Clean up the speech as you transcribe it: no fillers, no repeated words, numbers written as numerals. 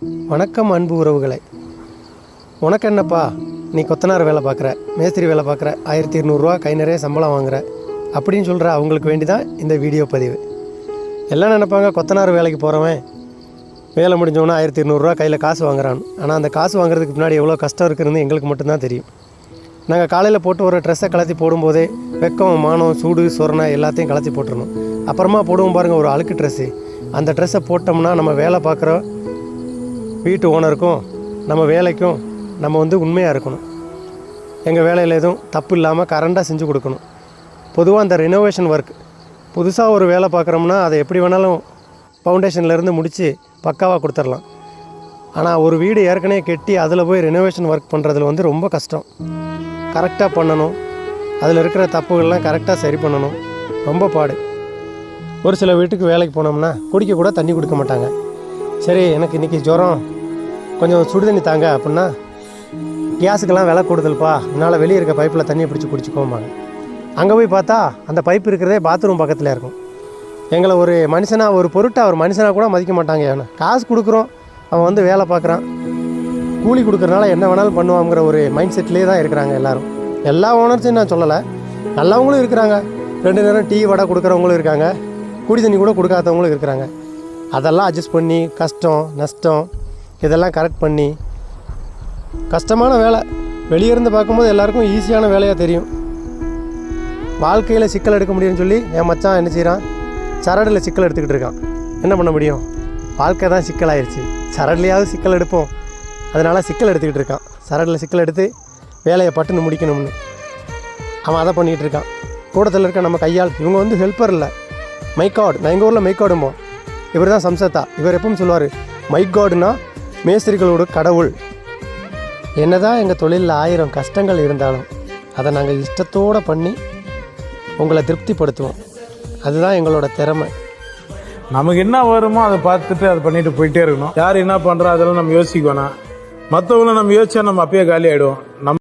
வணக்கம் அன்பு உறவுகளை. உனக்கு என்னப்பா, நீ கொத்தனார் வேலை பார்க்குற, மேஸ்திரி வேலை பார்க்குற, 1200 கை நிறைய சம்பளம் வாங்குற அப்படின்னு சொல்கிற அவங்களுக்கு வேண்டி தான் இந்த வீடியோ பதிவு. எல்லாம் நினைப்பாங்க கொத்தனார் வேலைக்கு போகிறவன் வேலை முடிஞ்சவொன்னே 1200 கையில் காசு வாங்குறான்னு. ஆனால் அந்த காசு வாங்குறதுக்கு முன்னாடி எவ்வளோ கஷ்டம் இருக்குதுன்னு எங்களுக்கு மட்டும்தான் தெரியும். நாங்கள் காலையில் போட்டு ஒரு ட்ரெஸ்ஸை கலத்தி போடும்போதே வெக்கம், மானம், சூடு, சொரணை எல்லாத்தையும் கலத்தி போட்டுருணும். அப்புறமா போடுவோம் பாருங்கள் ஒரு அழுக்கு ட்ரெஸ்ஸு. அந்த ட்ரெஸ்ஸை போட்டோம்னா நம்ம வேலை பார்க்குற வீட்டு ஓனருக்கும் நம்ம வேலைக்கும் நம்ம உண்மையாக இருக்கணும். எங்கள் வேலையில் எதுவும் தப்பு இல்லாமல் கரெக்டாக செஞ்சு கொடுக்கணும். பொதுவாக அந்த ரெனோவேஷன் ஒர்க், புதுசாக ஒரு வேலை பார்க்குறோம்னா அதை எப்படி வேணாலும் ஃபவுண்டேஷன்லேருந்து முடித்து பக்காவாக கொடுத்துடலாம். ஆனால் ஒரு வீடு ஏற்கனவே கட்டி அதில் போய் ரெனோவேஷன் ஒர்க் பண்ணுறதுல ரொம்ப கஷ்டம். கரெக்டாக பண்ணணும், அதில் இருக்கிற தப்புகள்லாம் கரெக்டாக சரி பண்ணணும், ரொம்ப பாடு. ஒரு சில வீட்டுக்கு வேலைக்கு போனோம்னா குடிக்க கூட தண்ணி கொடுக்க மாட்டாங்க. சரி, எனக்கு இன்றைக்கி ஜுரம், கொஞ்சம் சுடு தண்ணி தாங்க அப்படின்னா, கேஸுக்கெல்லாம் விலை கூடுதல்ப்பா, என்னால் வெளியே இருக்க பைப்பில் தண்ணியை பிடிச்சி குடிச்சிக்கோமாங்க. அங்கே போய் பார்த்தா அந்த பைப் இருக்கிறதே பாத்ரூம் பக்கத்தில் இருக்கும். எங்களை ஒரு மனுஷனாக, ஒரு பொருட்டாக, ஒரு மனுஷனாக கூட மதிக்க மாட்டாங்க. ஏன்னா காசு கொடுக்குறோம், அவன் வேலை பார்க்குறான், கூலி கொடுக்குறனால என்ன வேணாலும் பண்ணுவாங்கிற ஒரு மைண்ட் செட்லேயே தான் இருக்கிறாங்க எல்லோரும். எல்லா ஓனர்ஸையும் நான் சொல்லலை, நல்லவங்களும் இருக்கிறாங்க, 2 நேரம் டீ வடை கொடுக்குறவங்களும் இருக்காங்க, குடி தண்ணி கூட கொடுக்காதவங்களும் இருக்கிறாங்க. அதெல்லாம் அட்ஜஸ்ட் பண்ணி கஷ்டம் நஷ்டம் இதெல்லாம் கரெக்ட் பண்ணி, கஷ்டமான வேலை வெளியே இருந்து பார்க்கும்போது எல்லாருக்கும் ஈஸியான வேலையாக தெரியும். வாழ்க்கையில் சிக்கல் எடுக்க முடியும்னு சொல்லி என் மச்சான் என்ன செய்கிறான், சரடில் சிக்கல் எடுத்துக்கிட்டு இருக்கான். என்ன பண்ண முடியும், வாழ்க்கை தான் சிக்கலாயிருச்சு. சரட்லையாவது சிக்கல் எடுப்போம், அதனால் சிக்கல் எடுத்துக்கிட்டு இருக்கான். சரடில் சிக்கல் எடுத்து வேலையை பட்டுன்னு முடிக்கணும்னு அவன் அதை பண்ணிக்கிட்டு இருக்கான். கூடத்தில் இருக்க நம்ம கையால் இவங்க ஹெல்ப்பர் இல்லை, மைக்காட். நான் எங்கள் ஊரில் மைக்காடுமோ, இவர் தான் சம்சத்தா. இவர் எப்பவும் சொல்லுவார், மைக்காடுனா மேஸ்திரிகளோட கடவுள். என்னதான் எங்கள் தொழிலில் 1000 கஷ்டங்கள் இருந்தாலும் அதை நாங்கள் இஷ்டத்தோடு பண்ணி உங்களை திருப்திப்படுத்துவோம். அதுதான் எங்களோட திறமை. நமக்கு என்ன வருமோ அதை பார்த்துட்டு அதை பண்ணிட்டு போயிட்டே இருக்கணும். யார் என்ன பண்ணுறோம் அதெல்லாம் நம்ம யோசிக்க வேணாம். மற்றவங்களும் நம்ம யோசிச்சா நம்ம அப்பயே காலி ஆகிடுவோம்.